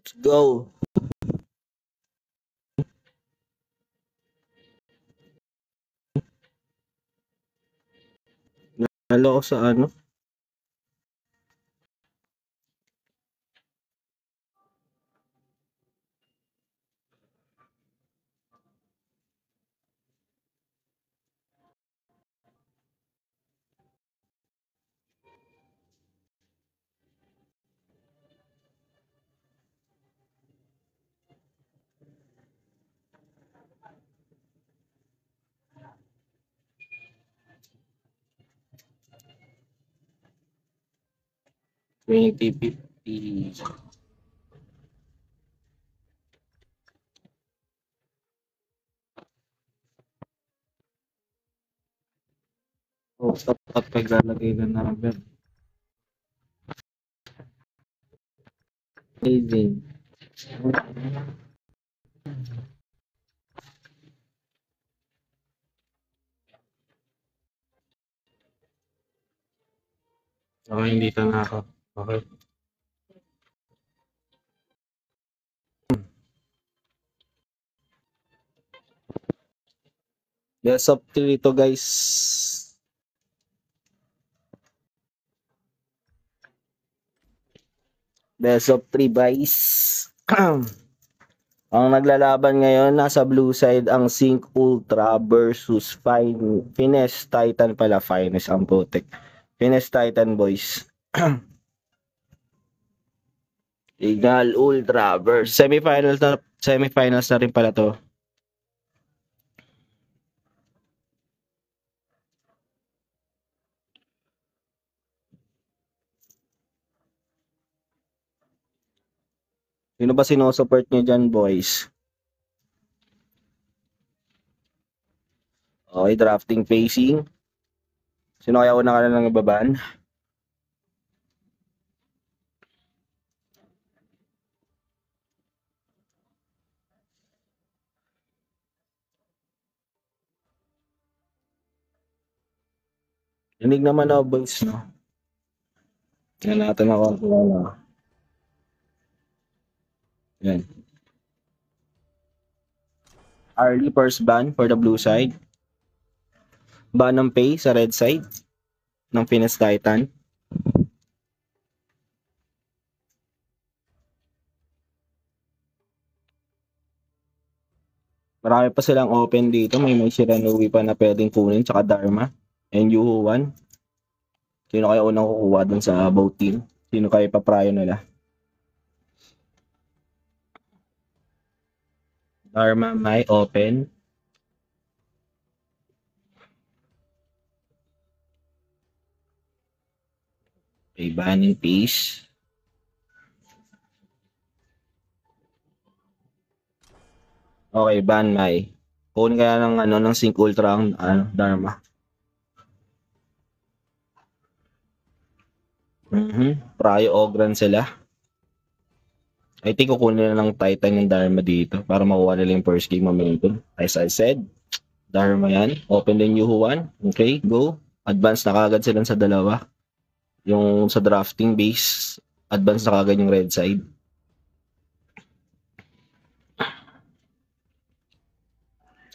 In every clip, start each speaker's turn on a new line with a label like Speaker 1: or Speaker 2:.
Speaker 1: Let's go. Nalo ko sa ano? $20.50. Oh, dapat paglalagay na number. Amazing. Okay, hindi na ako. Okay. Yes, up to ito guys. Best of 3 guys. Ang naglalaban ngayon, nasa blue side ang Sync Ultra versus Finesse Titan pala. Finesse ang putik. Finesse Titan boys. Signal Ultra versus semifinals na rin pala to. Sino ba sinusupport niyo dyan, boys? Okay, drafting facing. Sino kaya una ka na ng ibaban? Inig naman ako, boys, no? Yan natin ako. Yan. Early first ban for the blue side. Ban ng pay sa red side ng Finesse Titan. Marami pa silang open dito. May Shiranui pa na pwedeng kunin, tsaka Dharma. And Yuhuan. Sino kaya unang kukuha dun sa both team? Sino kaya ipaprayo nila? Dharma may open. Okay, banning piece. Okay, ban may. Kunin kaya ng Sync Ultra ang Dharma. Prayo Ogran sila. I think kukunin na ng Titan yung Dharma dito para makuha nila yung first game momentum. As I said, Dharma yan. Open din Yuhuan. Okay, go. Advance na kagad sila sa dalawa. Yung sa drafting base, advance na kagad yung red side.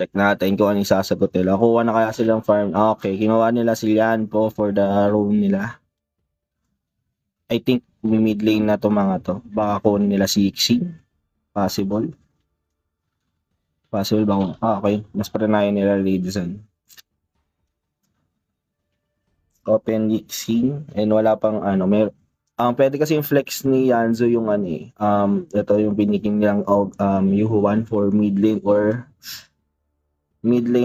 Speaker 1: Check natin kung ano yung sasagot nila. Kuha na kaya silang farm. Okay, kinuha nila si Lian po for the roam nila. I think mid lane na to mga to. Baka kunin nila si Ixi. Possible. Possible ba? Okay. Mas paranayan nila Lidison. Open Ixi. And wala pang pwede kasi yung flex ni Yanzo yung ito yung biniging nilang Yuhuan for mid lane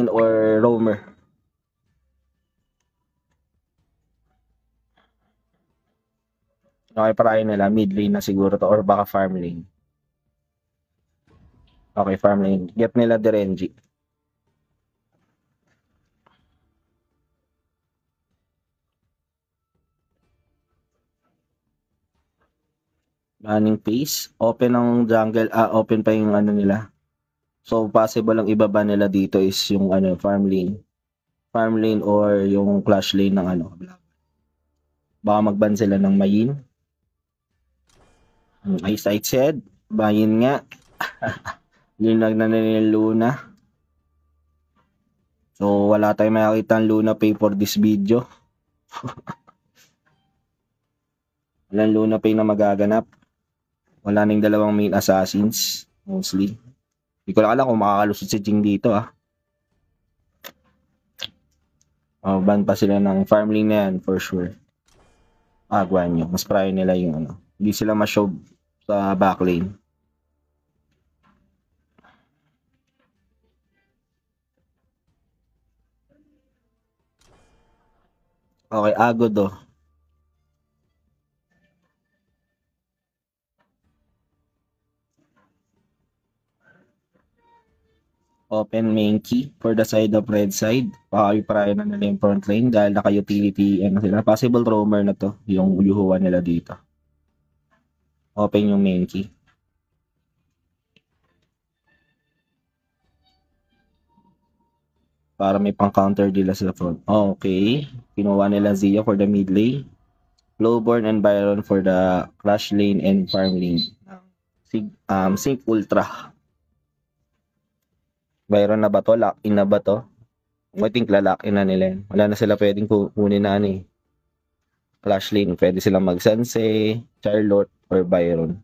Speaker 1: or roamer. Okay, parahin nila mid lane na siguro to or baka farm lane. Okay, farm lane. Get nila Derenji. Banning pace. Open ang jungle. Open pa yung nila. So, possible ang ibaba nila dito is yung farm lane. Farm lane or yung clash lane ng Baka magban sila ng Mayin. Eyesight said. Bayin nga. Linag na nila yung Luna. So, wala tayong makakita ang Luna Pay for this video. Walang Luna Pay na magaganap. Wala nang dalawang main assassins. Mostly. Hindi ko lang alam kung makakalusot si Jing dito ban pa sila ng farm lane na yan for sure. Guanyo. Mas prior nila yung ano. Hindi sila ma-show sa backlane. Okay, Agodo. Open main key for the side of red side. Pakaiprayan na nila yung front lane dahil naka-utility sila. Possible roamer na to, yung yuhuan nila dito. Open yung main key. Para may pang-counter nila sa front. Okay. Kinuha nila Zia for the mid lane. Lowborn and Byron for the clash lane and farm lane. Sync Ultra. Byron na ba to? Lock-in na ba to? I think lalak-in na nila. Wala na sila pwedeng kunin na Clash lane. Pwede silang mag-Sensei, Charlotte, or Byron.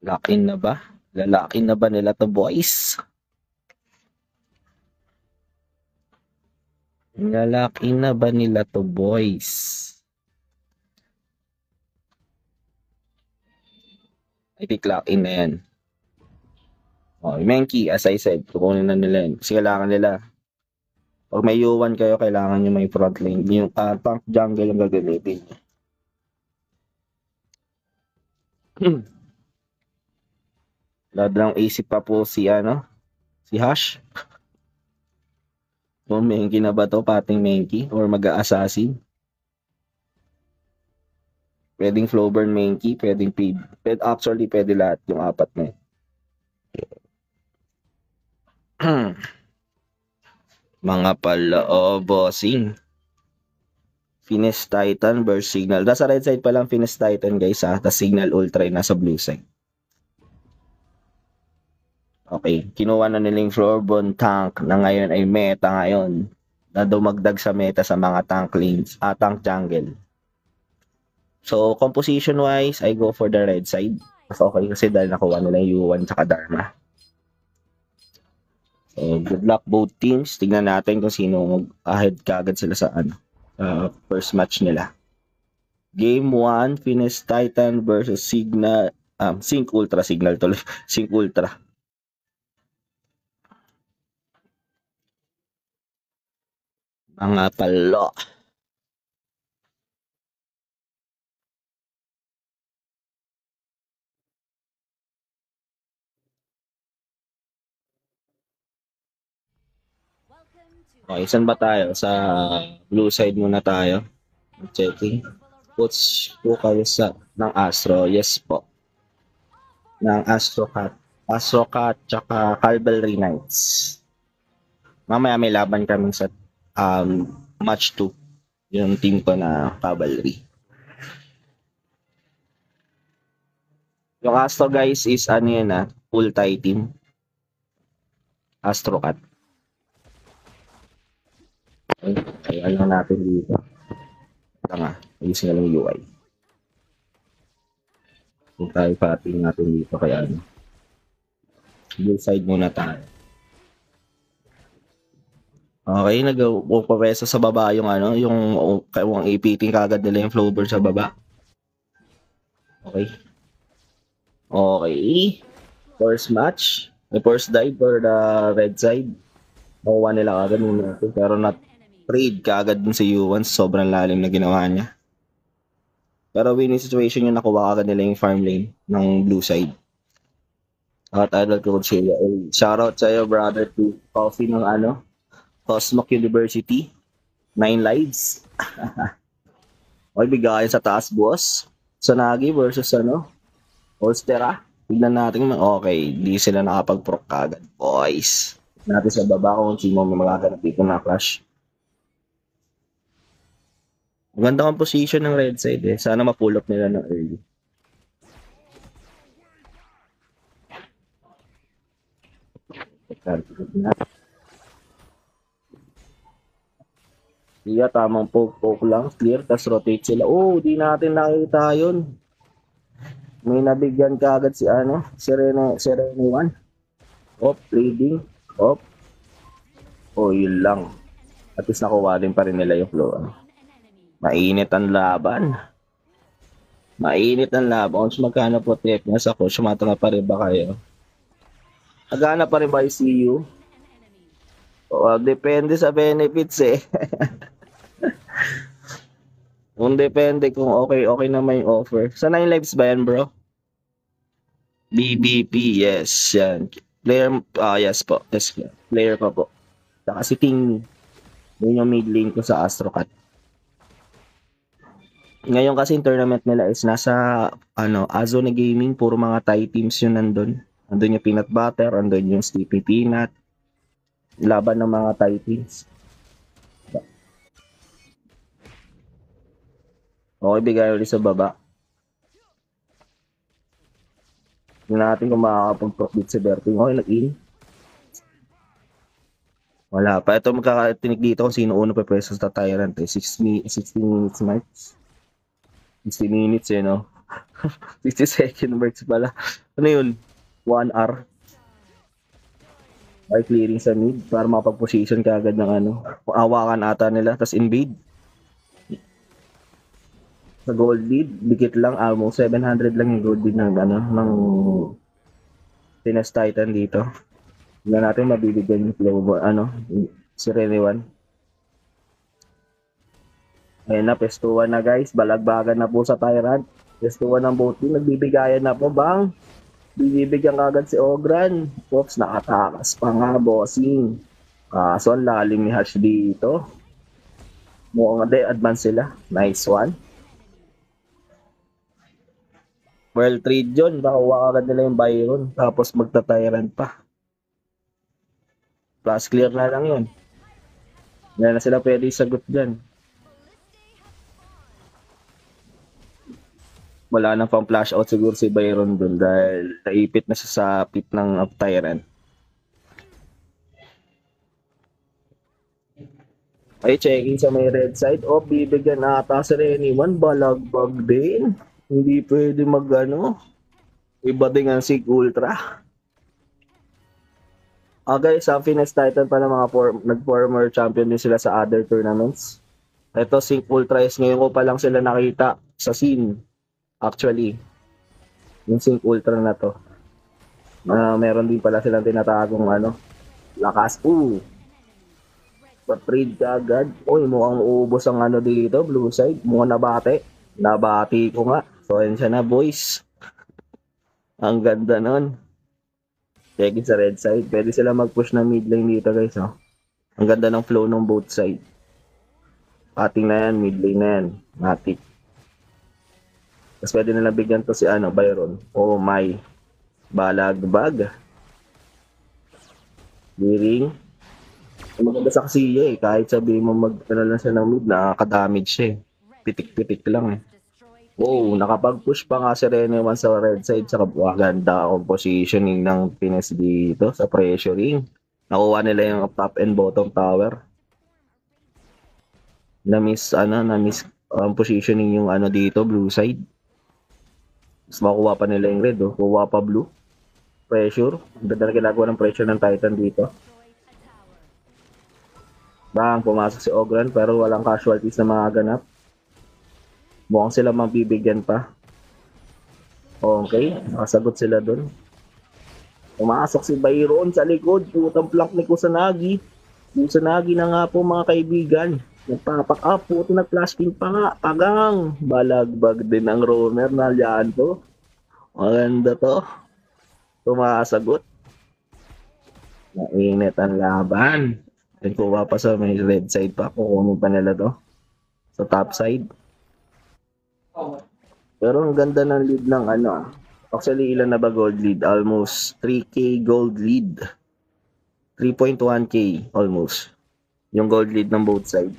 Speaker 1: Lock-in na ba? Lalakin na ba nila to, boys? Lalakin na ba nila to, boys? I think lock-in na yan. Okay, Menki, as I said, kukunin na nila yan. Kasi kailangan nila. Pag may U1 kayo, kailangan nyo may front lane. Yung tank jungle ang gagamitin. Ladang isip pa po si Hash. O Menki na ba to? Pating Menki? Or mag-a-assassin? Pwedeng Flowburn Menki, pwedeng Feed. Actually, pwede lahat yung apat na yun. Mga pala, bossing. Finish Titan versus Signal. Nasa red side pa lang Finish Titan, guys, Tapos Signal Ultra yung nasa blue side. Okay, kinuha na nilang Floorbone tank na ngayon ay meta ngayon. Na dumagdag sa meta sa mga tank lanes, tank jungle. So, composition-wise, I go for the red side. Mas okay kasi dahil nakuha nila yung U1 tsaka Dharma. So, good luck both teams. Tignan natin kung sino mag-ahead kagad sila sa first match nila. Game 1, Finish Titan versus Signal, Sync Ultra, Signal tuloy. Sync Ultra. Mga palo. Okay, saan ba tayo? Sa blue side muna tayo. Checking. Coach po kayo ng Astro. Yes po. Ng Astrocat. Astrocat tsaka Cavalry Knights. Mamaya may laban kami sa match 2. Yung team ko na Cavalry. Yung Astro guys is full-tie team. Astrocat. Okay, alam natin dito. Ayusin na lang yung UI. Kung tayo pating natin dito kaya blue side muna tayo. Okay, nag-upawesa sa baba yung yung ipiting kagad nila yung Flowburn sa baba. Okay. Okay. First match. The first dive for the red side. Nakuha nila kagad natin pero not trade kagad dun sa U1. Sobrang lalim na ginawa niya. Pero winning situation yung nakuha kagad nila yung farm lane ng blue side. At idol ko siya. Shoutout sa'yo, brother, to Coffee ng Cosmoc University. 9 lives. Okay, bigayan sa taas, boss. Sanagi versus Olstera. Tignan natin. Okay, di sila nakapag-proc kagad, boys. Natin sa baba kung sino may magaganap dito na clash. Maganda ang position ng red side eh. Sana ma-pull up nila ng early. Iya, tamang poke-poke lang. Clear, tas rotate sila. Oh, di natin nakita yun. May nabigyan ka agad si ano, si Rene 1. Op, trading. Op. Oh, yun lang. At least nakuha din pa rin nila yung flow. Mainit ang laban. Mainit ang laban. Kung magkano po tip niya sa coach, sumatanga pa rin ba kayo? Nagana pa rin ba yung CU? Well, depende sa benefits eh. Kung depende kung okay na may offer. Sa 9 lives ba yan, bro? BBP, yes. Yan. Player, yes po. Yes, player pa po. Saka si King. Yun yung mid lane ko sa Astrocat. Ngayon kasi yung tournament nila is nasa Azone Gaming. Puro mga Thai teams yun nandun. Andun yung Peanut Butter, andun yung Sleepy Peanut. Laban ng mga Thai teams. Okay, bigay ulit sa baba. Hindi natin kung makakapag-profit si Berting. Okay, nag-in. Wala pa. Ito magkakatinig dito kung sino uno pa pwesto sa Tyrant. 60 minutes match. 60 minutes eh, no? 60 second works pala. Ano yun? 1 hour. By clearing sa mid para makapag-position ka agad ng ano. Awakan ata nila, tapos invade. Sa gold lead, dikit lang, almost 700 lang yung gold lead ng ng Tinas Titan dito. Hindi natin mabibigyan yung flow, si Rene 1. Ayun na, pestuan na guys, balagbagan na po sa Tyrant. Pestuan ng boat team, nagbibigayan na po bang? Bibigyan agad si Ogran. Oops, nakatakas pa nga, bossing. So, ang lalim ni Hash dito. Mukhang advance sila. Nice one. Well trade yun. Nakuha agad nila yung Byron. Tapos magta-Tyrant pa. Plus clear na lang yun. Hindi na sila pwede sagot dyan. Wala nang pang flash out siguro si Byron dun dahil naipit na siya sa pit ng Tyrant. Ay, checking sa may red side. O, bibigyan ata si Rene 1. Balagbag din. Hindi pwede iba din ang Sig Ultra. Okay, sa Finesse Titan pa ng mga nag-former champion din sila sa other tournaments. Ito, Sig Ultra is ngayon ko pa lang sila nakita sa scene. Actually, yung Sig Ultra na to. Meron din pala silang tinatagong lakas. Pa-trade ka agad. Uy, mukhang uubos ang dito, blue side. Mukhang nabati ko nga. So, yun siya na, boys. Ang ganda nun. Check sa red side. Pwede sila mag-push na mid lane dito, guys. Oh. Ang ganda ng flow ng both side. Pating na yan, mid lane na yan. Matik. Tapos pwede nila bigyan to si Byron. Oh my. Balagbag. Liring. Maganda sa Xia eh. Kahit sabihin mo lang siya ng mid, nakaka-damage siya eh. Pitik-pitik lang eh. Wow, nakapag-push pa nga si Rene 1 sa red side. Saka maganda ang positioning ng Pines dito sa pressuring. Nakuha nila yung top and bottom tower. Na-miss positioning yung dito, blue side. Mas makuha pa nila yung red, kuha pa blue. Pressure. Ang ganda na ginagawa ng pressure ng Titan dito. Bang, pumasok si Ogran pero walang casualties na mga ganap. Mukhang sila mabibigyan pa. Okay, nakasagot sila dun. Pumasok si Byron sa likod. Putang flank ni Kusanagi. Kusanagi na nga po mga kaibigan. Nagpapak up. Puto nag-flash king pa nga. Pagang. Balagbag din ang roamer na yan to. Maganda to. Tumasagot. Mainit ang laban. Then kuha pa sa may red side pa. Kukunin pa nila to. Sa top side. Pero ang ganda ng lead ng Actually, ilan na ba gold lead? Almost 3K gold lead. 3.1K almost. Yung gold lead ng both side.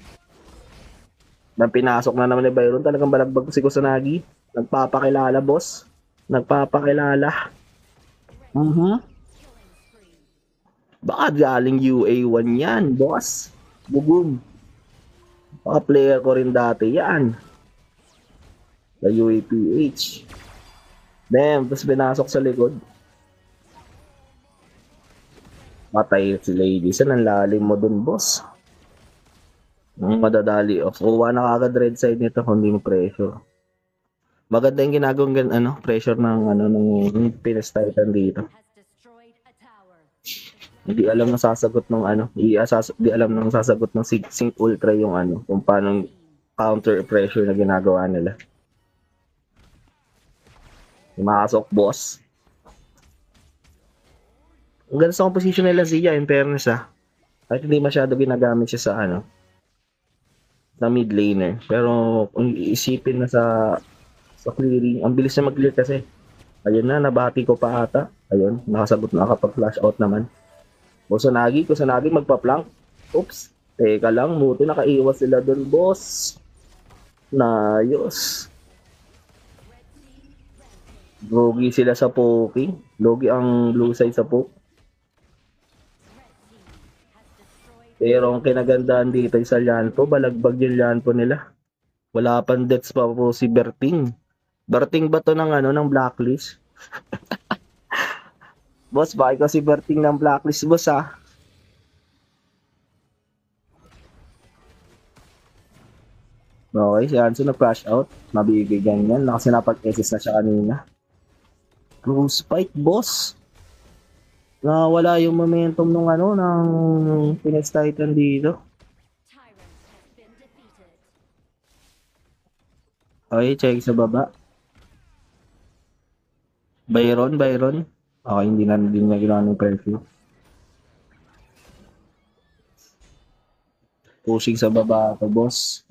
Speaker 1: Nang pinasok na naman ni Byron, talagang balagbag si Kusanagi. Nagpapakilala, boss. Nagpapakilala. Mhm. Baka galing UA1 yan, boss. Bugum. Baka player ko rin dati yan. Sa UAPH. Damn, tapos pinasok sa likod. Patay si Lady. Saan ang lalim mo dun, boss? Ang madadali off. Kuha na kagad red side nito kung hindi mo pressure. Maganda yung ginagawang pressure ng Pinas Titan dito. Hindi alam na sasagot ng hindi alam nang sasagot ng Sync Ultra yung kung paano counter pressure na ginagawa nila. Pumasok, boss. Ang ganda sa composition nila Zia, in fairness Kahit hindi masyado ginagamit siya sa mid laner. Pero kung iisipin na sa clearing, ang bilis na mag-clear kasi. Ayun na, nabati ko pa ata. Ayun, nakasagot na, nakapag-flash out naman. Kusanagi magpa-plank. Oops, teka lang, buti nakaiwas sila dun, boss. Nayos. Logi sila sa poking. Logi ang blue side sa poke. Pero ang kinagandaan dito sa Lyanpo, balagbag yung Lyanpo nila. Wala pang deaths pa po si Berting. Berting ba to ng blacklist? Boss, ba ikaw si Berting ng blacklist, boss Okay, si Hanzo na-flash out. Mabibigyan yan. Kasi napag-assist na siya kanina. Close fight, boss. Nawala yung momentum ng Pinas Titan dito. Okay, check sa baba. Byron. Okay, hindi na ginawa ng curfew. Pushing sa baba ito, boss.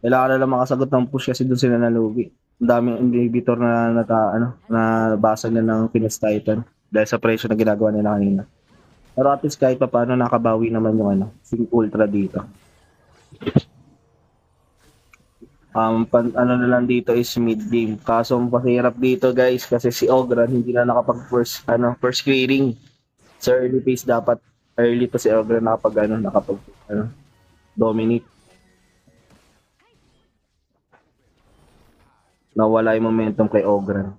Speaker 1: Kailangan na lang makasagot ng push kasi doon sila nalugi. Ang daming inhibitor na nabasa na ng Pinas Titan dahil sa pressure na ginagawa nila kanina. Pero at least kahit pa paano nakabawi naman yung Sync Ultra dito. Na lang dito is mid game. Kaso mahirap dito guys kasi si Ogran hindi na nakapag first clearing. Sa early phase dapat early pa si Ogran nakapag dominate. Nawala yung momentum kay Ogran.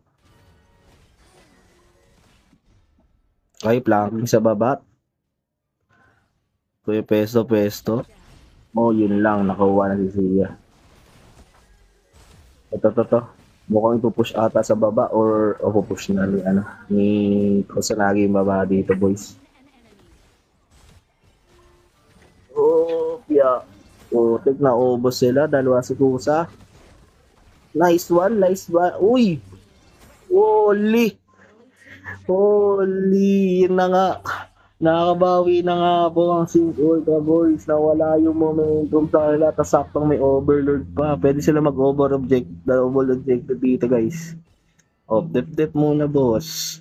Speaker 1: Okay, planking sa baba. Kuya pesto. Yun lang, nakuha na si Zia. Ito. Mukhang ipupush ata sa baba or pupush na ni Kusanagi yung baba dito, boys. Yeah. Tig na ubos sila, dalawa si Kusa. Nice one. Uy! Holy! Yun na nga. Nakakabawi na nga po ang Sync Ultra, boys. Nawala yung momentum sa kanila. Tapos saktong may overlord pa. Pwede sila double objective dito, guys. Dep muna, boss.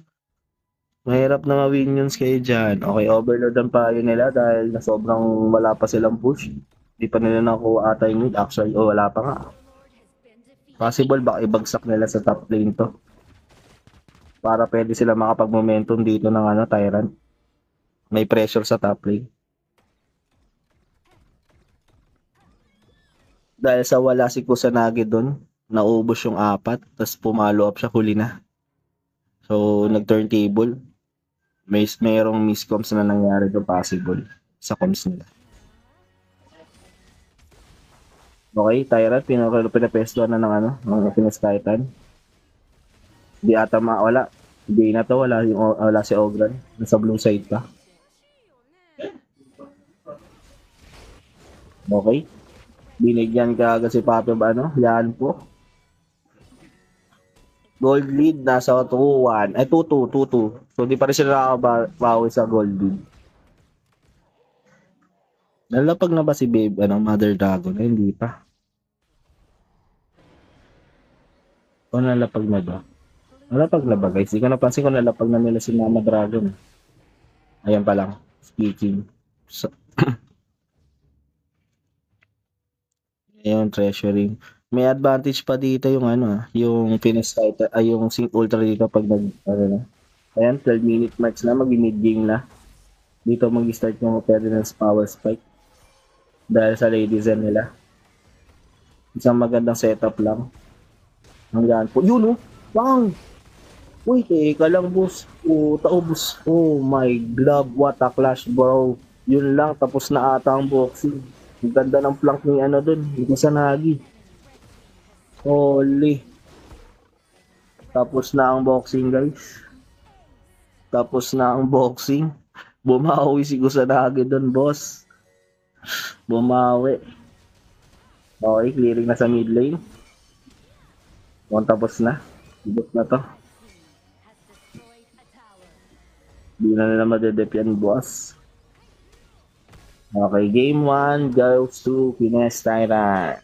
Speaker 1: Mahirap na ma-win yun kayo dyan. Okay, overlord ang payo nila dahil na sobrang wala pa silang push. Hindi pa nila nakuha ata yung mid. Actually, wala pa nga. Possible baka ibagsak nila sa top lane to. Para pwede sila makapag-momentum dito ng Tyrant. May pressure sa top lane. Dahil sa wala si Kusanagi doon, naubos yung 4, tapos pumalo up siya, huli na. So, nag-turntable. Mayroong miscoms na nangyari doon possible sa comms nila. Okay, Tyrant, pinapestuan na ng Pinas Titan. Di ata wala. Hindi na to, wala si Ogran. Nasa blue side pa. Okay. Binigyan ka agad si Papi yan po. Gold lead nasa 2-1. 2-2. So di pa rin sila nakakabawi sa gold lead. Nalapag na ba si Mother Dragon? Hindi pa. O nalapag na ba? Nalapag na ba guys? Hindi ko napansin kung nalapag na nila si Mama Dragon. Ayan pa lang. Speaking. Ayun, treasuring. May advantage pa dito yung yung Finis Fighter, ay yung Sync Ultra dito pag na. Ayan, 12-minute match na, mag-mid game na. Dito mag-start yung Ferdinand's Power Spike. Dahil sa Lady Zen nila. Isang magandang setup lang. Hanggang po. Yun, oh! Bang! Uy, teka lang, boss. Oh, taubos. Oh my glove, what a clash, bro. Yun lang, tapos na ata ang boxing. Ang ganda ng flank ni dun, ni Kusanagi. Holy. Tapos na ang boxing, guys. Tapos na ang boxing. Bumawi si Kusanagi dun, boss. Bumawi. Okay, clearing na sa mid lane. Tapos na. Ibot na to. Di na nila madedep yan, boss. Okay, game 1 goes to Finis Tyrant.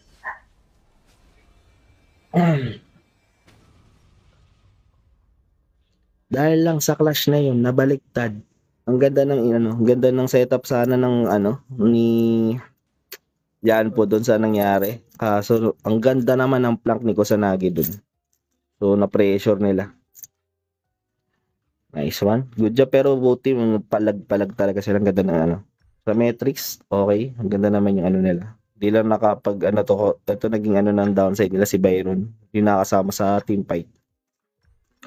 Speaker 1: Dahil lang sa clash na yun, nabaliktad. Ang ganda ng ang ganda ng setup sana ng ni Yan po doon sa nangyari. Kaso ang ganda naman ng plank ni Kusanagi doon. So na-pressure nila. Nice one. Good job, pero buti palag-palag talaga silang ganda ng Sa metrics, okay. Ang ganda naman yung nila. Di lang nakapag ito naging ng downside nila si Byron. Yung nakasama sa team fight.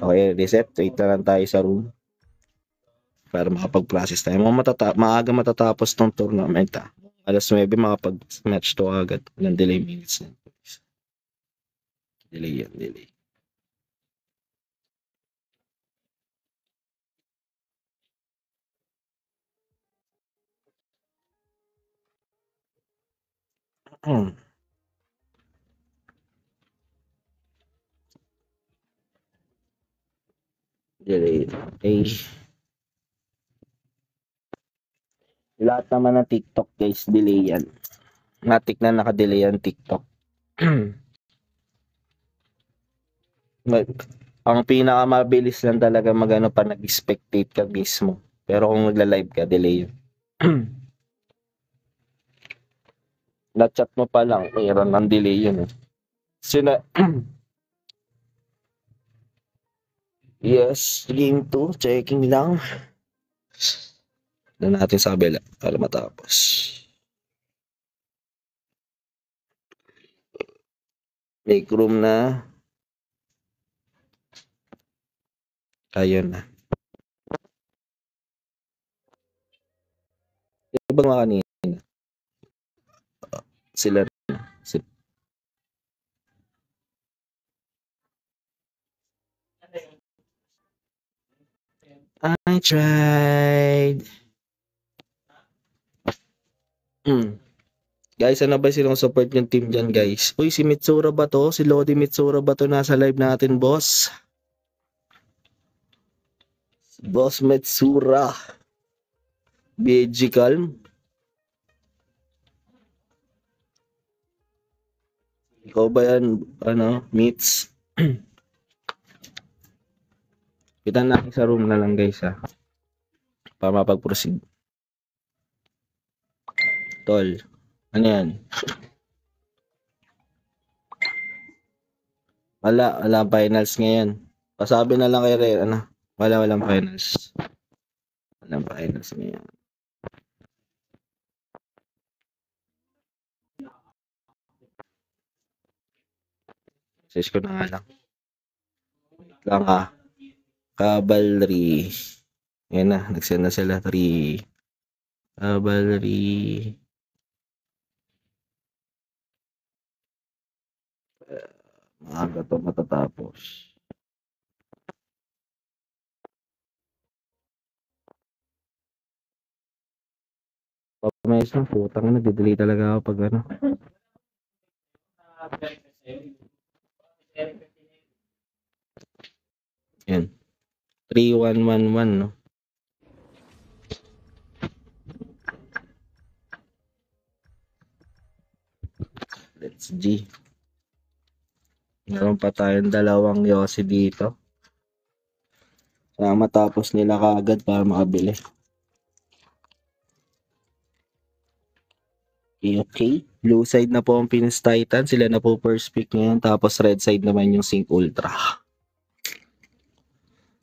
Speaker 1: Okay, reset. Wait na lang tayo sa room. Para makapag-process tayo. Maaga matatapos tong tournament. Alas 9 makapag-match to agad. Walang delay minutes na. Delay yan, delay. Delay. Okay. Lahat naman ng TikTok guys, delay yan. Matik na naka-delay yan TikTok. Ang pinakamabilis lang talaga pa nag-spectate ka mismo. Pero kung nagla-live ka, delay yun. Na-chat mo pa lang, mayroon ng delay yun. Yes, game 2, checking lang. Na natin sa kabila para matapos. Make room na. Ayun na. Diba mga kanina? Sila rin. I tried. Guys, ano ba silang support yung team dyan, guys? Uy, si Mitsura ba to? Si Lodi Mitsura ba to nasa live natin, boss? Boss Mitsura. BG Calm. Ikaw ba yan, Mits? Kita natin sa room na lang, guys, ha? Para mapag-proceed. Tol. Ano yan? Wala finals ngayon. Pasabi na lang kay Ray, walang finals. Walang finals ngayon. Search ko na nga lang. Wait lang Cavalry. Yan na, nagsend na sila 3. Cavalry. Maaga to matatapos. Pag-mess na, putang na, didelay talaga ako pag Yan. 3-1-1-1, no? Let's G. Meron pa tayong dalawang Yossi dito. Kaya matapos nila kaagad para makabili. Okay. Blue side na po ang Phoenix Titan. Sila na po first pick ngayon. Tapos red side naman yung Sync Ultra.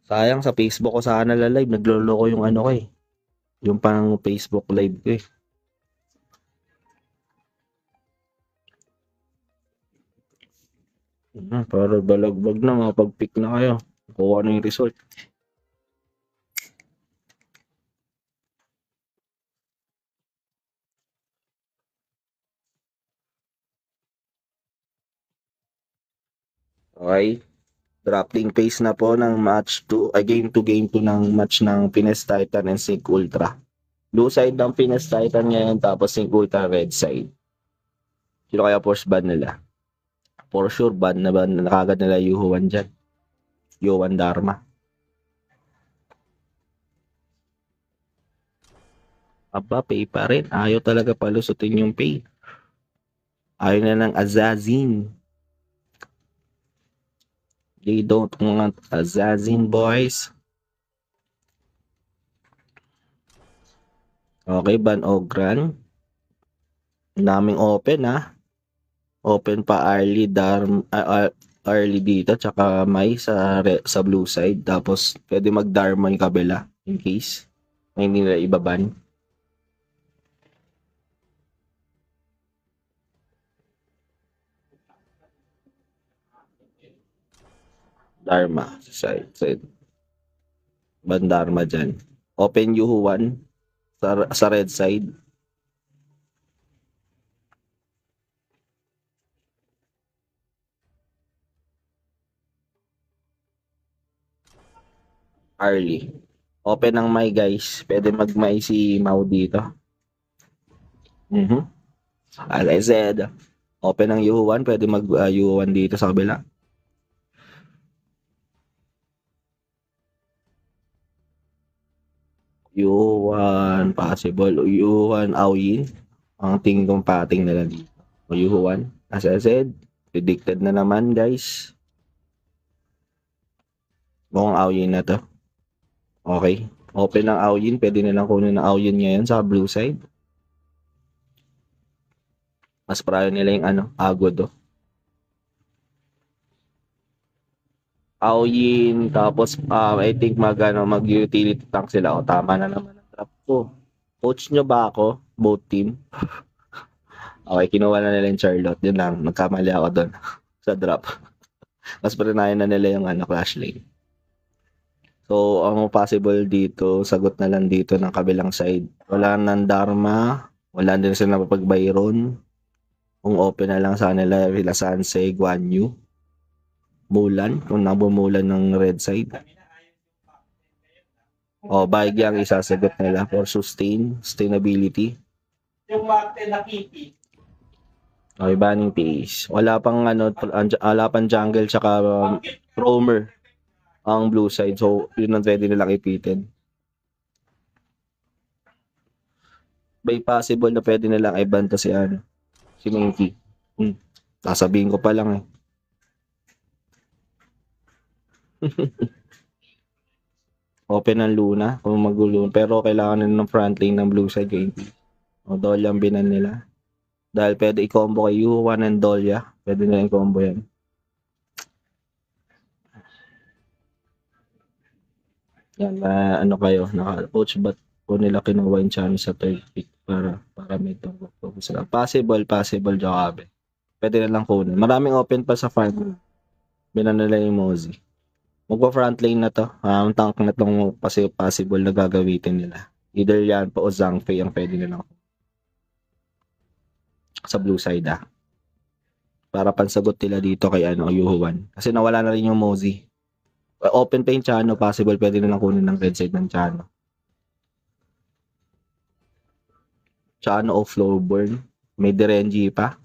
Speaker 1: Sayang sa Facebook ko sana live. Nagloloko yung ano ko eh. Yung pang Facebook live ko eh. Para balagbag na, mapag-pick na kayo. Kuha na yung result. Okay. Dropping pace na po ng match 2, game 2 ng match ng Phoenix Titan and Sync Ultra. Blue side ng Phoenix Titan ngayon, tapos Sync Ultra red side. Sino kaya force ban nila? For sure, ban na kagad nila Yuhuan dyan. Yuhuan Dharma. Aba, pay pa rin. Ayaw talaga palusutin yung pay. Ayaw na ng Azazin. They don't want Azazin, boys. Okay, Ban Ogran. Naming open ha. Open pa early dito, tsaka may sa blue side. Tapos pwede mag-Dharma yung kabila in case may hindi nila ibaban. Dharma side. Ban Dharma dyan. Open Yuhuan sa red side. Early. Open ang May guys. Pwede mag-May si Mau dito. As I said, open ang Yuhuan. Pwede mag-Yuhuan dito sa kabila. Yuhuan, possible. Yuhuan, Aoyin. Ang tingin kong pating nila dito. O Yuhuan. As I said, predicted na naman guys. Mukhang Aoyin na to. Okay. Open ang Aoyin. Pwede nilang kunin ng Aoyin ngayon sa blue side. Mas prayo nila yung Agodo. Aoyin, tapos I think mag-utility tank sila. O, tama na naman ang trap ko. Coach nyo ba ako? Both team? Okay, kinuha na nila yung Charlotte. Yun lang, nagkamali ako doon sa drop. Mas parinayan na nila yung clash lane. So, ang possible dito, sagot na lang dito ng kabilang side. Wala nang Dharma, wala din sila napapag-Byron. Kung open na lang sa nila, Villa Sansei, Guan Yu. Mulan, kung nabumulan ng red side. O, Baigi ang isasagot nila for sustainability.
Speaker 2: Yung Marte na kipi.
Speaker 1: Okay, banning pace. Wala pang jungle tsaka roamer ang blue side. So, yun ang pwede nilang ipitin. May possible na pwede nilang ibanta si Minky. Sasabihin ko pa lang eh. Open ang Luna kung magulo. Pero kailangan nila ng front lane ng blue side yung O, Dolya ang binan nila. Dahil pwede i-combo kay Yuhuan and Dolya. Pwede nila i-combo yan. Yan, kayo, naka-coach ba't po nila kinuha yung chance sa third pick para may tungkol sila. Possible, Jokabe. Pwede na lang kunin. Maraming open pa sa farm. Binan nila yung Mozi. Magpa-front lane na to. Ang tank na itong possible na gagawitin nila. Either yan pa o Zhangfei ang pwede nila sa blue side para pansagot nila dito kay Yuhuan. Kasi nawala na rin yung Mozi. Open pa yung Chano, possible pwede nilang kunin ng red side ng Chano. Chano o Flowburn. May Derenji pa.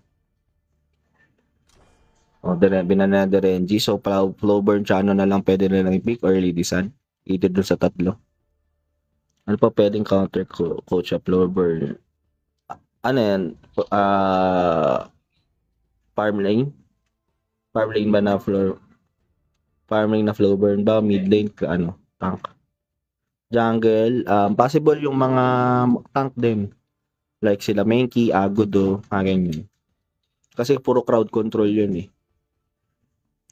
Speaker 1: O, binan na Derenji. So, Flowburn, Chano na lang pwede nilang i-pick or Lidisan. Either dun sa tatlo. Ano pa pwedeng counter coach sa Flowburn? Ano yan? Farm lane? Farm lane ba na farm lane na Flowburn ba? Mid lane? Tank? Jungle? Possible yung mga tank din. Like sila Menki, Agudo, ganyan. Kasi puro crowd control yun eh.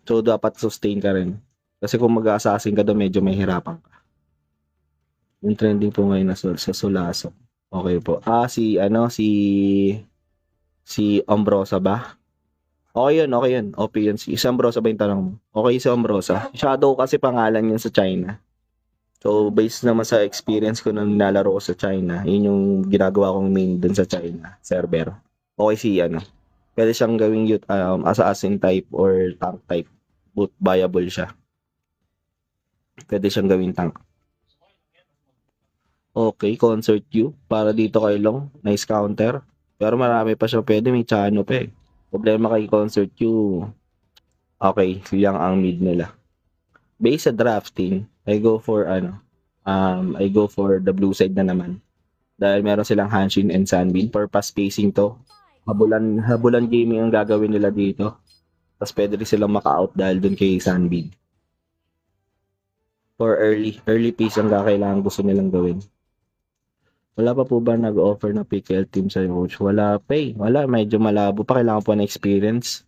Speaker 1: So, dapat sustain ka rin. Kasi kung mag-assassin ka doon, medyo mahirapan ka. Yung trending po ngayon na sa Sulaso. Okay po. Si Ambrosa ba? Okay yun. OP yun. Si Ambrosa ba yung tanong mo? Okay si Ambrosa. Shadow kasi pangalan yun sa China. So, based naman sa experience ko nung nilalaro ko sa China, yun yung ginagawa kong main dun sa China server. Okay si pwede siyang gawing assassin type or tank type. Both viable siya. Pwede siyang gawing tank. Okay, Concert Q. Para dito kay Long. Nice counter. Pero marami pa siya pwede. May Chano pa eh. Problema kay Concert Q. Okay, silang ang mid nila. Based sa drafting, I go for the blue side na naman. Dahil meron silang Hanshin and Sunbeam. For pass spacing to. Habulan gaming ang gagawin nila dito. Tapos pwede rin silang maka-out dahil dun kay Sunbeam. For early pace ang kakailangan gusto nilang gawin. Wala pa po ba nag-offer na PKL team sa coach? Wala pa eh. Wala, medyo malabo pa. Kailangan po ng experience.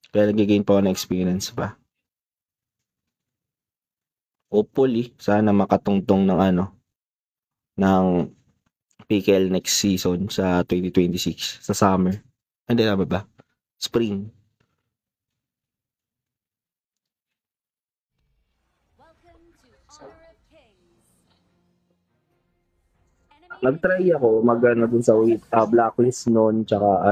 Speaker 1: Kaya nag-gain pa ako ng experience pa. Hopefully, sana makatungtong ng PKL next season sa 2026, sa summer. Hindi na ba? Spring. Nag-try ako dun sa blacklist noon tsaka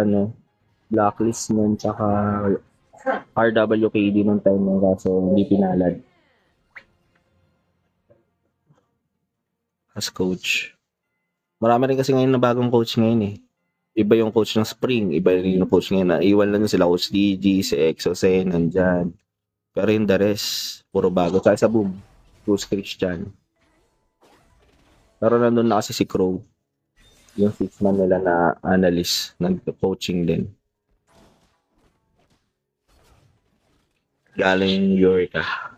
Speaker 1: RWKD nung time na kaso hindi pinalad as coach. Marami rin kasi ngayon na bagong coach ngayon eh. Iba yung coach ng Spring, iba rin yung coach ngayon. Iwan lang sila Coach DG, si Exosen, nandyan. Pero yung the rest, puro bago. Tsaka sa Boom, Bruce Christian. Pero nandun na kasi si Crow. Yung 6-man nila na analyst, nag-coaching din. Galing Eureka.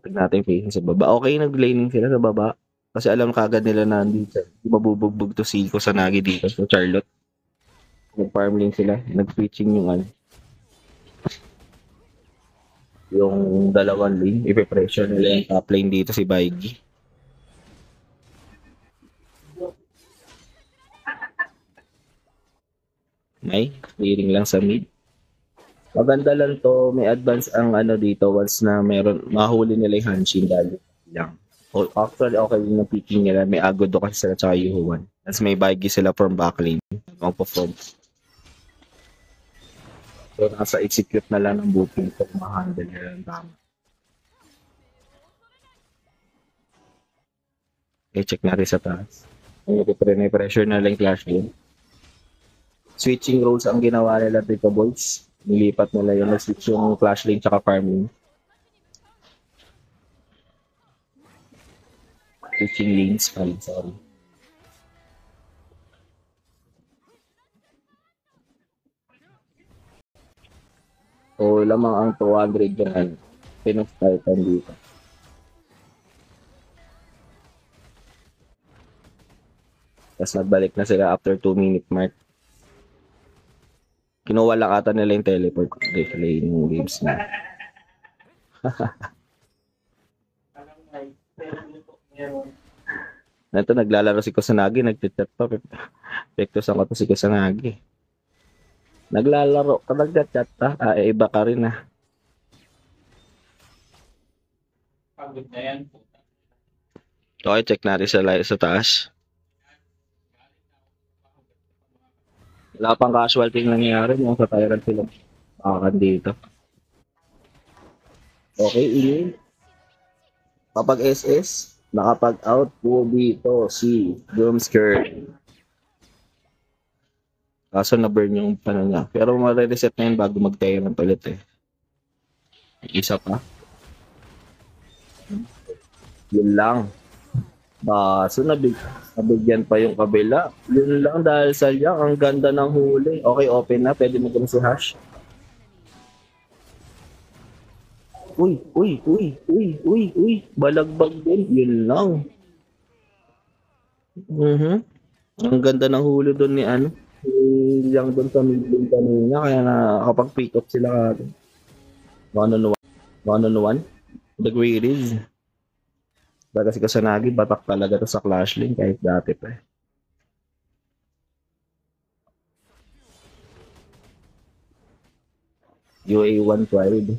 Speaker 1: Tignan natin yung facing sa baba. Okay, nag-laning sila sa baba. Kasi alam kagad nila na dito. Mabubugbog to si Kusanagi dito sa Charlotte. Nag-farm lane sila. Nag-switching yung dalawang lane. Ipe-pressure nila yung top lane dito si Baigi. May clearing lang sa mid. Maganda lang to, may advance ang dito once na mahuli nila yung Hanshin dahil lang. Actually, okay yung picking nila. May Agudo kasi sila tsaka Yuhuan. Tapos may Baigi sila from backlane. Magpo-front. So, nasa execute na lang ng booking kung ma-handle nila ng tama. Check na rin sa taas. May pressure na lang clash game. Switching roles ang ginawa nila dito, boys. Nilipat nila yung switch yung flash lane tsaka farm lane. Switching lanes pala, sorry. So, lamang ang 200 dyan. Pinos Titan dito. Tapos nagbalik na sila after 2-minute mark. Kinuha lang ata nila yung teleport. Replay ng games na. Ito, naglalaro si Kusanagi. Nag-chat pa. Pektos ako to si Kusanagi. Naglalaro ka, nag-chat pa. Iba ka rin ah.
Speaker 2: Pagod na yan.
Speaker 1: Okay, check natin sa taas. Wala pang casualty nangyayari yung sa Tyrant sila. Bakakan dito. Okay, ini. Kapag SS, nakapag-out po dito si Doomsker. Kaso na-burn yung niya. Pero ma-reset na yun bago mag-Tyrant ulit eh. Isa pa. Yun lang. So nabigyan pa yung kabila. Yun lang dahil sa liang ang ganda ng huli. Okay, open na. Pwede mo si Hash. Uy. Balagbag din. Yun lang. Mhm. Ang ganda ng huli doon ni ano, ni Liang doon sa mid lane kanina kaya nakakapag-pick up sila kaagad. One on one. One on one. The greatest. Baga si Kasanagi, batak talaga to sa Clash Lane kahit dati pa eh. UA1 Pride.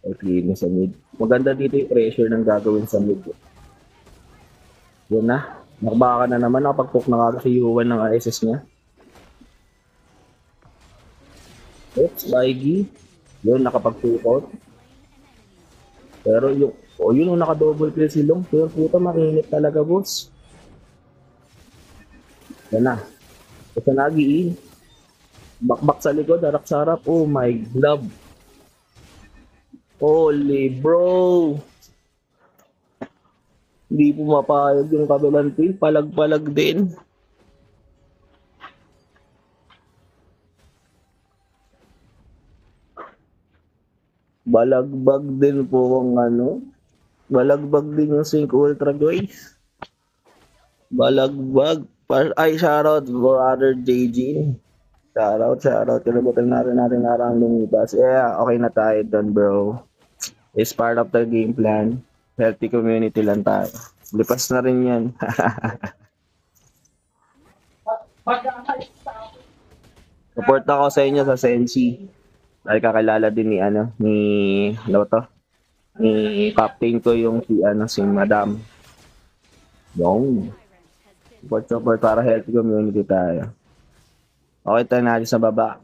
Speaker 1: Ay, clean sa mid. Maganda dito yung pressure ng gagawin sa mid. Yan na. Nakabaka na naman. Nakapag-cook na kagad si Yuan ng ISS niya. Oops, Baigi. Yun, nakapag-cook out. Pero yung, yun yung naka-double kill si Long. Pero puta, makinit talaga, boss. Yan na. Ito nag-i-in. Bakbak sa likod, harap sa harap. Oh my glove. Holy bro. Hindi pumapayag yung kabilang team. Palag-palag din. Balagbag din po ang ano. Balagbag din yung Sync Ultra guys. Balagbag. Ay, shoutout for other JG. Shoutout. Kalabutan natin narang lumipas. Yeah, okay na tayo dun bro. It's part of the game plan. Healthy community lang tayo. Lipas na rin yan. Support ako sa inyo sa Sensi. Dahil kakilala din ni ano to? Ni captain ko yung si Madam. Yung support para healthy community tayo. Okay tayo natin sa baba.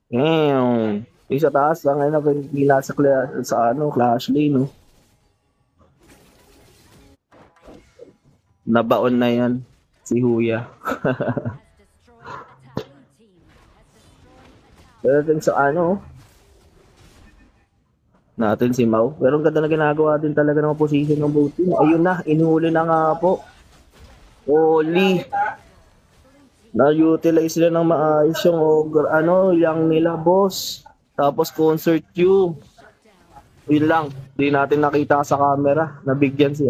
Speaker 1: Yung sa taas lang ay napila sa Clash Lane, no? Nabaon na yan si Huya. Pero din sa natin si Mau. Pero ang ganda na ginagawa din talaga ng position ng both team. Ayun na, inuhuli na nga po. Holy. Na-utilize sila ng maayos yung yung nila, boss. Tapos concert you. Yun lang. Di natin nakita sa camera. Nabigyan si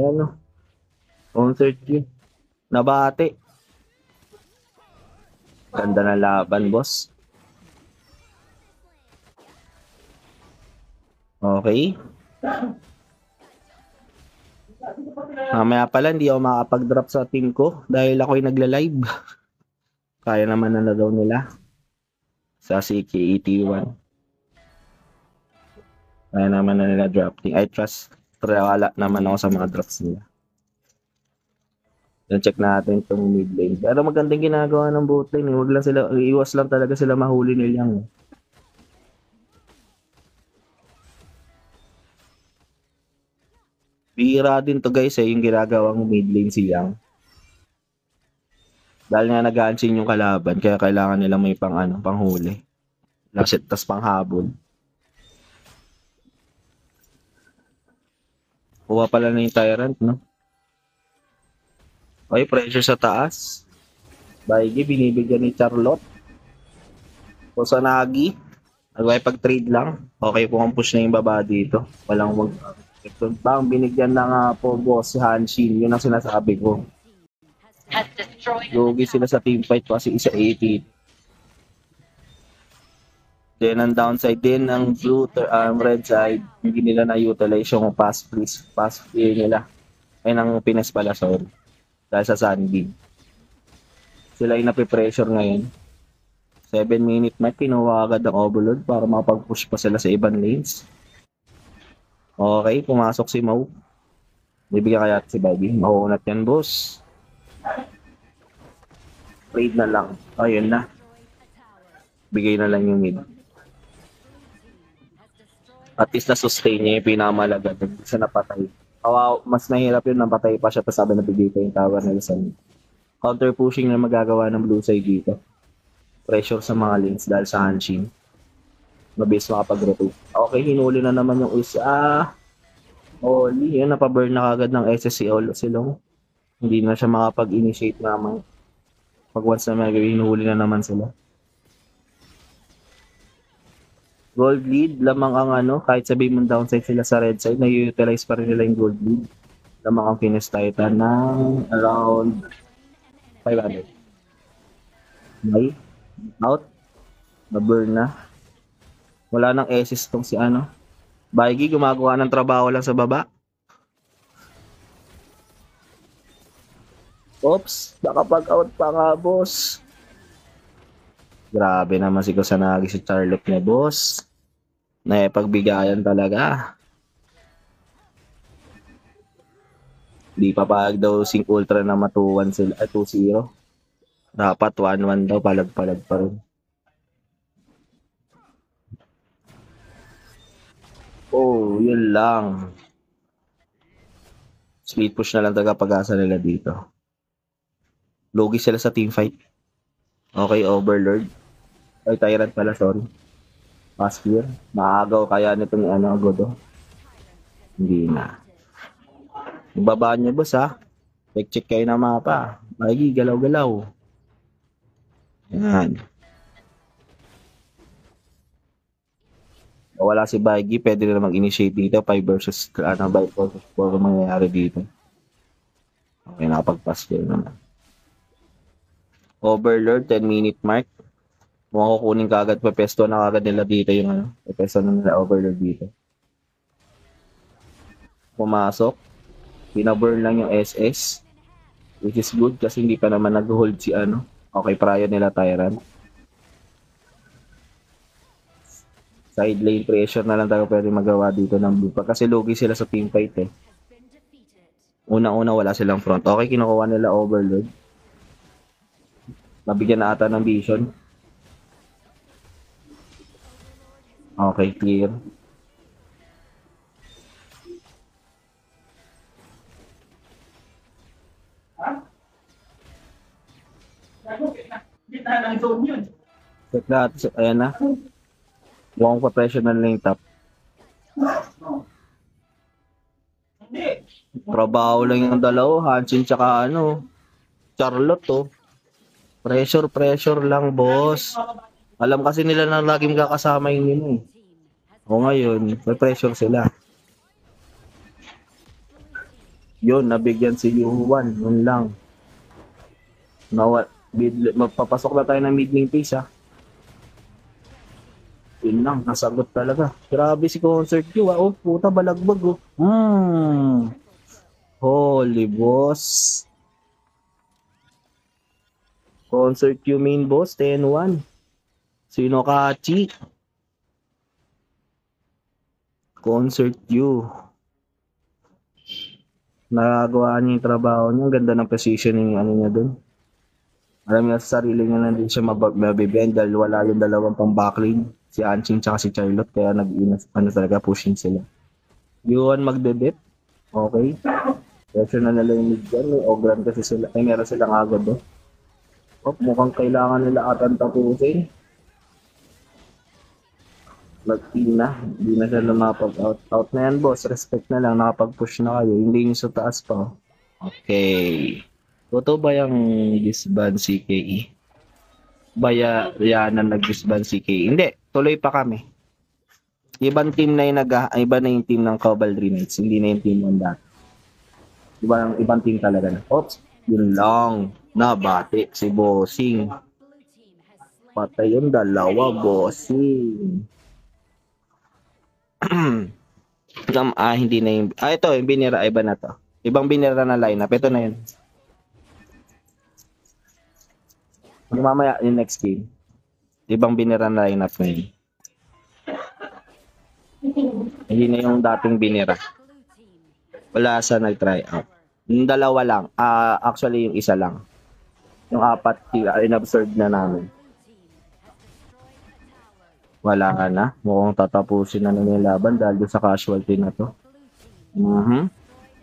Speaker 1: concert you. Nabate. Ganda na laban, boss. Okay. Mamaya pala hindi ako makapag-drop sa team ko dahil ako'y nagla-live. Kaya naman na daw nila sa CKET1. Kaya naman na nila drop team. I trust. Wala naman ako sa mga drops nila. Then check natin itong mid lane. Pero magandang ginagawa ng bot lane. Huwag lang sila, iwas lang talaga sila mahuli nilang. Bihira din to guys yung ginagawang mid lane si Yang. Dahil nga nag-aansin yung kalaban, kaya kailangan nila may panghuli. Tas panghabol. Kuha pala na yung Tyrant, no? Okay, pressure sa taas. Baigi, binibigyan ni Charlotte. O sa Nagi, pag-trade lang. Okay po ang push na yung baba dito. Walang ito bang binigyan na nga po boss si Hanshin. Yun ang sinasabi ko. Lugi sila sa team fight kasi isa 80. Then ang downside din ng red side, hindi nila na-utilize yung pass play nila. Ay nang Pinas pala, sorry. Dahil sa Sunbeam. Sila ay napipressure ngayon. 7-minute match, kinuha agad ang Overlord para makapag-push pa sila sa ibang lanes. Okay, pumasok si Mau. Bibigyan kaya si Bobby. Mahunat yan, boss. Trade na lang. Ayun na. Bigay na lang yung mid. At least na-sustain niya yung pinamalaga. Hindi siya napatay. Mas nahirap yun, napatay pa siya. Tapos sabi na bigay ko yung tower na isang counter pushing na magagawa ng blue side dito. Pressure sa mga lanes dahil sa Hanshin. Mabilis makapag-rotate. Okay, hinuli na naman yung isa. Holy, yun, napaburn na kagad ng SSC Silong. Hindi na siya makapag-initiate naman. Pag once na hinuli na naman sila. Gold lead, lamang ang ano, kahit sabihin mong downside sila sa red side, na-utilize pa rin nila yung gold lead. Lamang ang Phoenix Titan ng around 500. May out. Na-burn na. Wala nang assist tong si ano. Baigi, gumagawa ng trabaho lang sa baba. Oops, nakapag-out pa nga, boss. Grabe naman si Kusanagi si Charlotte niya, boss. Naipagbigayan talaga. Di pa pag daw Sync Ultra na matuwan sila, 2-0. Dapat 1-1 daw, palag-palag pa rin. Oh, yun lang. Split push na lang talaga pag-asa nila dito. Logi sila sa teamfight. Okay, Overlord. Ay, Tyrant pala, sorry. Pass clear. Maagaw kaya nitong ano, Godo. Hindi na. Ibabaan niyo, boss, ha? Check kayo ng mapa. Lagi, galaw-galaw. Yan. Wala si Baigi, pwede na mag-initiate dito. 5 versus 4 ang mangyayari dito. Okay, nakapag-pass kayo naman. Overlord, 10-minute mark. Mukhang kukunin kagad, pepesto na kagad nila dito yung ano. Pepesto na nila Overlord dito. Pumasok. Pinaburn lang yung SS. Which is good kasi hindi pa naman nag-hold si ano. Okay, prior nila Tyrant. Side lane pressure na lang tayo pwede magawa dito ng blue. Kasi lugi sila sa team fight eh. Una-una wala silang front. Okay, kinukuha nila Overlord. Nabigyan na ata ng vision. Okay, clear.
Speaker 2: Kita ng zone yun.
Speaker 1: Check natin. Ayan na. Mukhang pa-pressure na lang yung top.
Speaker 2: Hindi.
Speaker 1: Trabaho lang yung dalawa. Hanshin tsaka ano. Charlotte oh. Pressure lang, boss. Alam kasi nila na laging kakasama yung nino eh. O ngayon, may pressure sila. Yun, nabigyan si Yuhuan. Yun lang. Magpapasok na tayo ng mid-lane phase ha. Yun lang, nasagot talaga. Grabe si Concert Q ah. Oh, puta balagbag oh. Holy boss. Concert Q main boss, 10-1. Sino Kachi? Concert Q. Nagagawa niya yung trabaho niya. Ang ganda ng positioning ano niya dun. Alam niya sa sarili niya na hindi siya mabibend dahil wala yung dalawang pang backlane. Si Anching tsaka si Charlotte kaya nag-inas talaga pushing sila. Yuan magdedep. Okay. Pressure na nila yung mid dyan. May Ogran kasi sila. Ay meron silang agad do. Oh, mukhang kailangan nila atang tapusin. Nag-in na. Hindi na siya lumapag-out. Out na yan, boss. Respect na lang. Nakapag-push na kayo. Hindi nyo sa taas pa. Okay. Totoo ba yung disband CKE? Baya yan ang nag-disband CKE? Hindi. Tuloy pa kami. Ibang team na yung iba na yung team ng Cavalry Knights. Hindi na yung team ng dati. Ibang team talaga na. Oops. Yun lang. Nabati si Bossing. Patay yung dalawa, Bossing. Hindi na yung... ito, yung binira. Iba na to. Ibang binira na lineup. Ito na yun. Mamaya yung next game. Ibang binira na lineup na yun. Hindi na yung dating binira. Wala sa nag-try out. Yung dalawa lang. Actually, yung isa lang. Yung apat, in-absorb na namin. Wala ka na. Mukhang tatapusin na nila laban dahil sa casualty na to.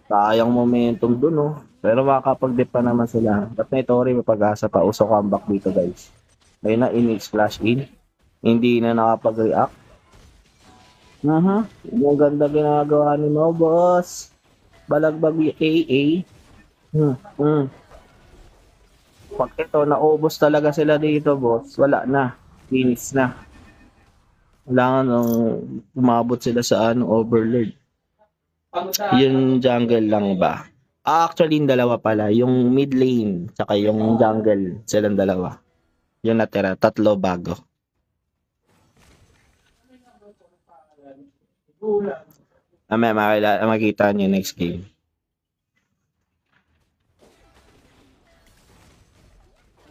Speaker 1: Sayang momentum dun, oh. Pero makakapag-dip pa naman sila. Ba't na ito rin may pag-asa pa. Uso comeback dito, guys. Ayun na, in-splash in. Hindi na nakapag-react. Yung ganda ginagawa ni mo, boss. Balagbag yung AA. Pag ito, naubos talaga sila dito, boss. Wala na. Finish na. Kailangan ng umabot sila sa Overlord. Yung jungle lang ba? Actually, yung dalawa pala. Yung mid lane, tsaka yung jungle. Silang dalawa. Yung natira, tatlo bago. Makita niyo next game.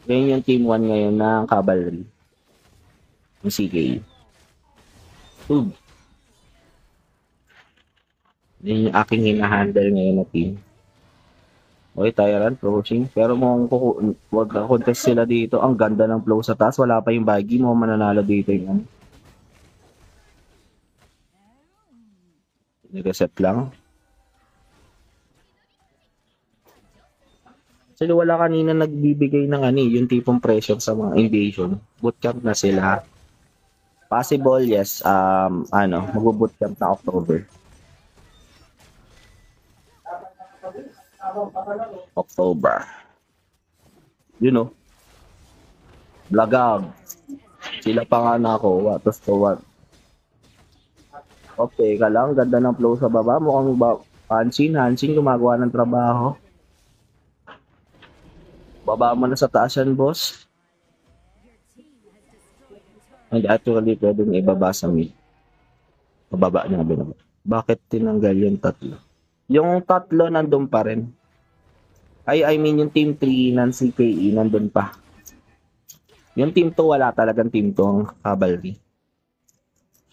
Speaker 1: Yan yung team 1 ngayon ng Cavalry. Yung CK. Yan yung aking hinahandle ngayon na team. Okay, Tyrant, approaching. Pero wag contest sila dito. Ang ganda ng flow sa taas. Wala pa yung baggy mo. Mananalo dito yung Nag-reset lang. Sila wala kanina nagbibigay ng yung tipong pressure sa mga invasion. Bootcamp na sila. Possible, yes. Mag-bootcamp na October. You know. Blagag. Sila pa nga nakuha. Tapos to what? Okay, ka lang. Ganda ng flow sa baba. Mukhang Hanshin gumagawa ng trabaho. Baba mo na sa taas yan, boss. And actually, pwedeng ibaba sa mid. Bababa niya binaba. Bakit tinanggal yung tatlo? Yung tatlo nandun pa rin. I mean, yung team 3 ng CKE nandun pa. Yung team 2, wala talagang team 2 ang Cavalry.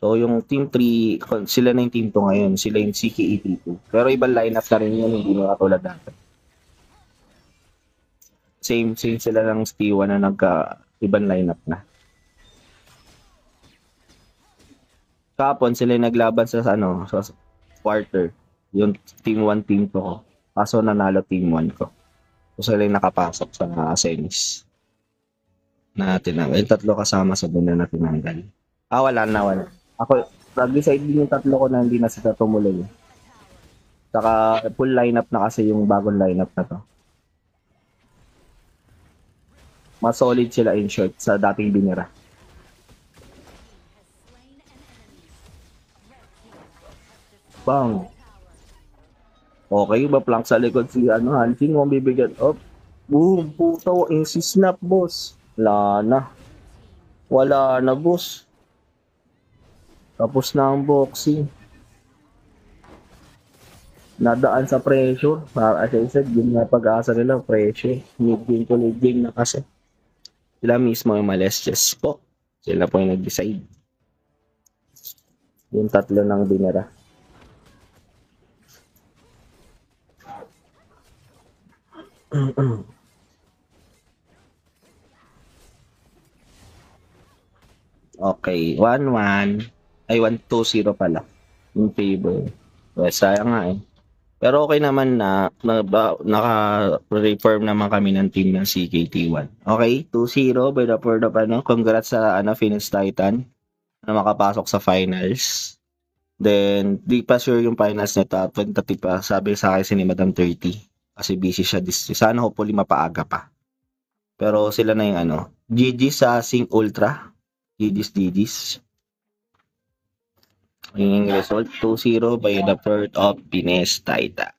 Speaker 1: So, yung team 3, sila na yung team 2 ngayon. Sila yung CKE team 2. Pero ibang lineup na rin yun, hindi na katulad dati. Same sila ng T1 na ibang lineup na. Kapon, sila yung naglaban sa quarter. Yung team 1, team 2 ko. Kaso nanalo team 1 ko. So, sila yung nakapasok sa semis. Yung tatlo kasama sa doon na tinanggal. Wala. Ako, nag-decide din yung tatlo ko na hindi na sila tumuloy. Saka full lineup na kasi yung bagong lineup na to. Mas solid sila in short sa dating binira. Bang! Okay, ba-plank sa likod si Hanshin, mo bibigyan. Boom! Puto, insist snap, boss. Wala na, boss. Tapos na ang boxing. Nadaan sa pressure. As I said, yun nga pag-asa nila, pressure. Mid-game to late game na kasi. Sila mismo yung malestes po. Sila po yung nag-decide. Yung tatlo ng dinera. Okay, 1-1. Ay, 1-2-0 pala. In favor. Well, sayang nga eh. Pero okay naman na naka-reform naman kami ng team ng CKT1. Okay, 2-0 by the word of Congrats sa Phoenix Titan na makapasok sa finals. Then, di pa sure yung finals nito. Tentative pa. Sabi sa akin si ni Madam 30. Kasi busy siya. Sana hopefully mapaaga pa. Pero sila na yung GG sa Sing Ultra. GG's. Yung result, 2-0 by the word of Phoenix Titan.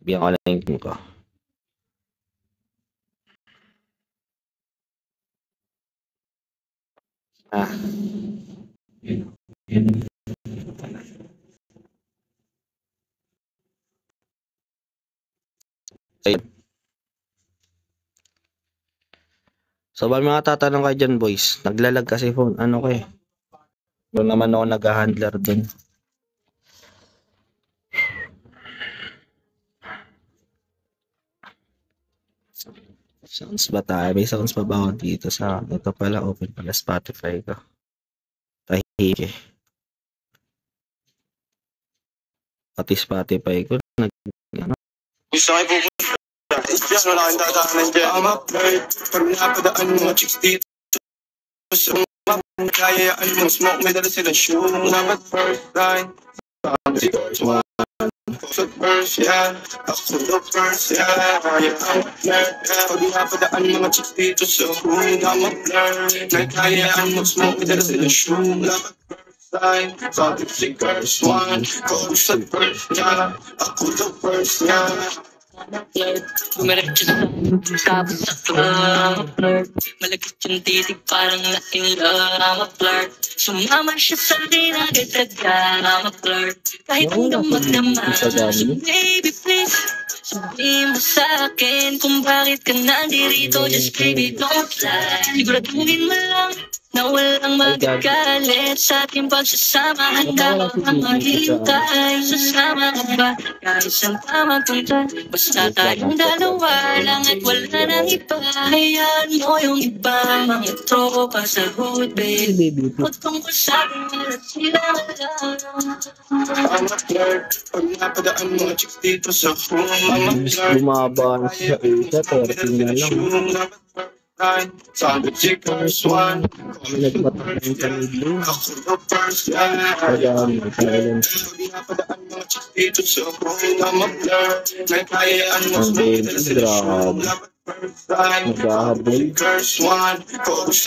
Speaker 1: Bigyan ko lang yung team ko. So, ba mga tatanong kayo dyan, boys? Naglalag kasi phone. Ano ko eh. Doon naman ako nag-handler dun. Sounds ba tayo? May sounds pa ba ako dito sa... Ito pala, open pala Spotify ko. Tahik eh. Pati Spotify ko.
Speaker 3: Gusto kayo pupunta. Yes, wala kang tatakanan dyan. I'm up, right? Pag napadaan mo, chicks dito. So, kaya mo, smoke, may dala sila shoe. Dapat first line. Sa first, yeah. Ako the first, yeah. Kaya ang flirt, yeah. Pag napadaan mga chicks dito sa room, I'm a flirt. Nagkayaan mag-smoke, dala sila shoe. Lapat first time, sabi si first one. Ako sa first, yeah. Ako the first, yeah.
Speaker 4: Dumiretso sa tapos sa flirt. Malagit yung titig parang na-in-love. I'm a flirt. Sumama siya sa dinagadagan. I'm a flirt. Kahit hanggang magdama. So baby please, sabihin mo sa'kin kung bakit ka nandito. Just baby don't lie. Siguraduhin mo lang na walang magagalit sa ating pagsasama. Handa ka maghintay. Sasama ka ba kahit saan ka magpunta? Basta tayong dalawa lang at wala nang iba. Hayaan mo yung iba, mga tropa sa hood, baby. Huwag tungkol sa'kin, wala sila
Speaker 3: I'm a flirt. Pag napadaan mga chicks dito sa room, I'm a flirt.
Speaker 1: Bumaba siya isa, 13 na lang.
Speaker 3: Sabi si first one.
Speaker 1: Nagpatak ng kanilo.
Speaker 3: Ako the first, yeah.
Speaker 1: Kailangan mo, kailangan.
Speaker 3: Napadaan mga chicks dito sa room, I'm a flirt. Nagkayaan mo
Speaker 1: Ang baby, grabe. Naghahabol.
Speaker 3: first one.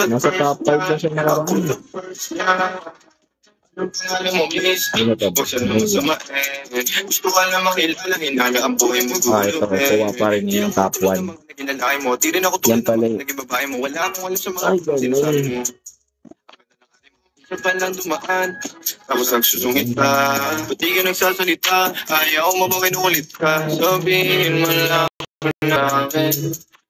Speaker 1: Nasa top 5 na siya nakaraan.
Speaker 3: Anong pangalan mo, miss?
Speaker 1: Ano to?
Speaker 3: Huwag siya naman sumain. Gusto ka na makilala, hinaga ang buhay mo gulo.
Speaker 1: Ito, kuha pa rin yung top 1.
Speaker 3: Naging lalaki mo, di rin ako
Speaker 1: Yan
Speaker 3: tulad
Speaker 1: pala
Speaker 3: ng
Speaker 1: eh.
Speaker 3: naging babae mo. Wala akong alam sa mga
Speaker 1: Ay, ganun.
Speaker 3: sinasabi mo. Isa pa lang dumaan, tapos nagsusungit ka. Pati ka nagsasalita, ayaw mo ba kinukulit ka? Sabihin mo lang namin,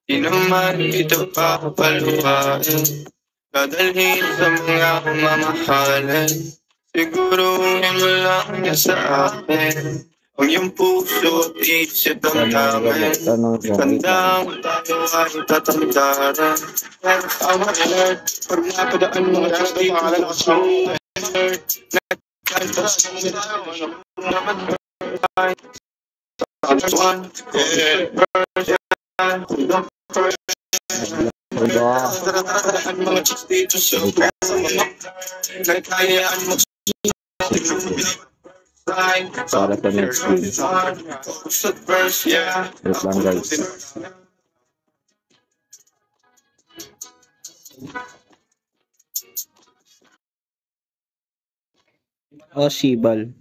Speaker 3: di naman ito papaluhain. Dadalhin sa mga mamahalin. Siguruhin mo lang niya sa akin. Ang iyong puso at isip ang namin. Tandang tayo ay tatandaran. I'm a flirt. Pag napadaan mga chicks dito sa room, flirt. Nagkanta sa mga dapat flirt. First one, napadaan mga chicks dito sa room, nagkayaan mag
Speaker 1: Para sa next week.
Speaker 3: first, yeah.
Speaker 1: Wait lang guys. Oh, Shibal.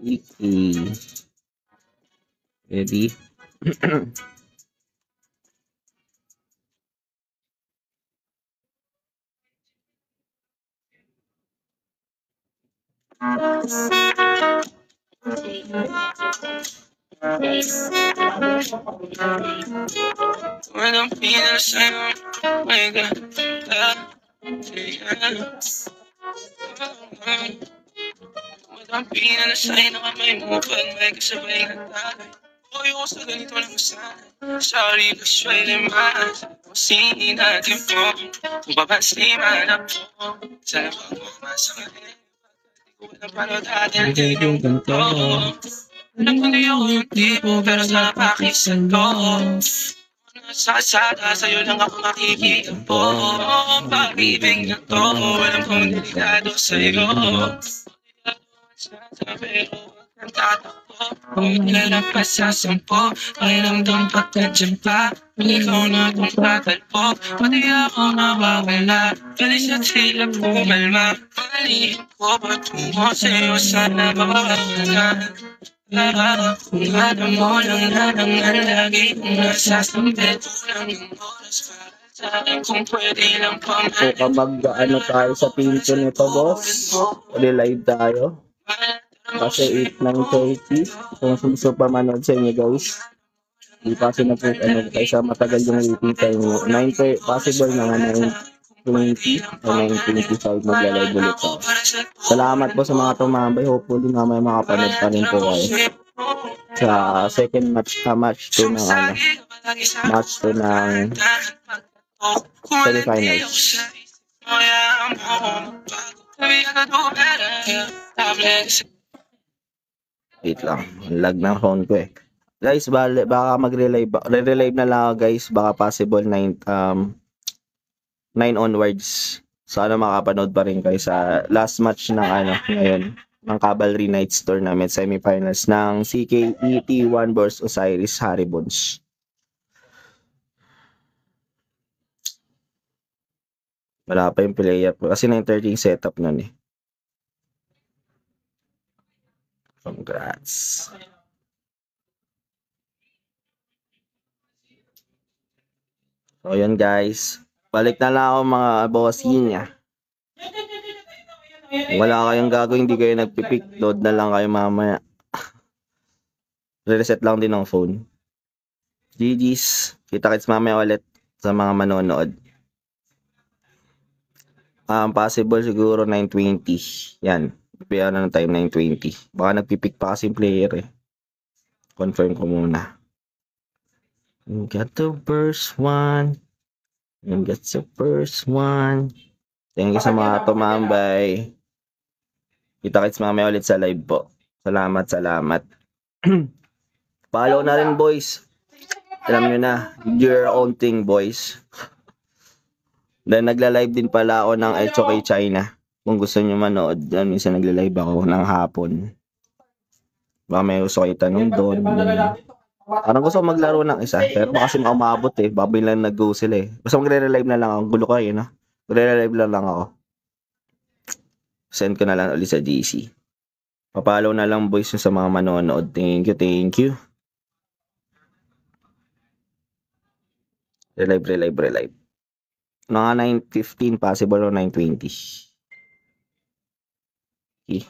Speaker 1: Iki. Ready?
Speaker 3: Walang pinal sa'yo, my God. Walang pinal sa'yo na kamay mo pag may kasabay na tayo. Ayoko sa ganito lang sana. Sorry, kasway naman. Masingin natin po. Kung papansin man ako. Sana pag mamasamahin. Hindi ko walang panood natin. Hindi yung ganito. Alam ko di ako yung tipo, pero sana pakisan ko. Sa kasada, sa'yo lang ako makikita po. Pag-ibig na to, alam kong delikado sa'yo. Pero huwag kang tatakbo. Kung nilalampas sa 10, pakiramdam pagkadyan pa. Kung ikaw na itong tatalpo, pati ako nawawala. Bilis at sila pumalma. Pangalihin ko patungo sa'yo, sana mawawala. Kung alam mo lang na naman lagi kung nasasambi, kulang yung oras para sa akin kung pwede lang
Speaker 1: So
Speaker 3: pamahalin.
Speaker 1: kapag ano tayo sa pinto nito boss, live tayo. Kasi 8:30. Kung gusto pa manood sa inyo guys, di pa kasi ano, kaysa matagal yung waiting time nyo. 9 possible na nga 9:20 o 9:25 magla-live ulit ako. Salamat po sa mga tumambay. Hopefully mamaya makapanood pa rin po kayo sa second match 2 ng ano, match 2 ng semifinals. Wait lang, lag ng phone ko eh. Guys, baka re-relive na lang ako guys. Baka possible 9 onwards. Sana makapanood pa rin kayo sa last match ng ngayon ng Cavalry Knights Tournament semifinals ng CKE T1 vs Osiris Haribons. Wala pa yung player kasi 9:30 setup nun eh. Congrats. So yun guys, balik na lang ako mga bossing niya. Wala kayong gagawin, hindi kayo nagpipick, load na lang kayo mamaya. Reset lang din ng phone. GG's, kita-kits mamaya ulit sa mga manonood. Possible siguro 9:20. Yan, bigyan na ng time 9:20. Baka nagpipick pa kasi yung player eh. Confirm ko muna. Got the first one. And got the first one. Thank you sa mga tumambay. Kita-kits mamaya ulit sa live po. Salamat. Follow na rin boys. Alam nyo na, do your own thing boys. Then nagla-live din pala ako ng HOK China. Kung gusto nyo manood, minsan nagla-live ako ng hapon. Baka may gusto kayo tanong doon. Parang gusto ko maglaro ng isa, pero baka kasi maumabot eh. Baboy lang nag-go sila eh. Basta magre-relive na lang ako. Gulo kayo, no? Magre-relive lang ako. Send ko na lang ulit sa GC. Papalaw na lang boys sa mga manonood. Thank you. Relive. Mga 9:15 possible o 9:20. Okay.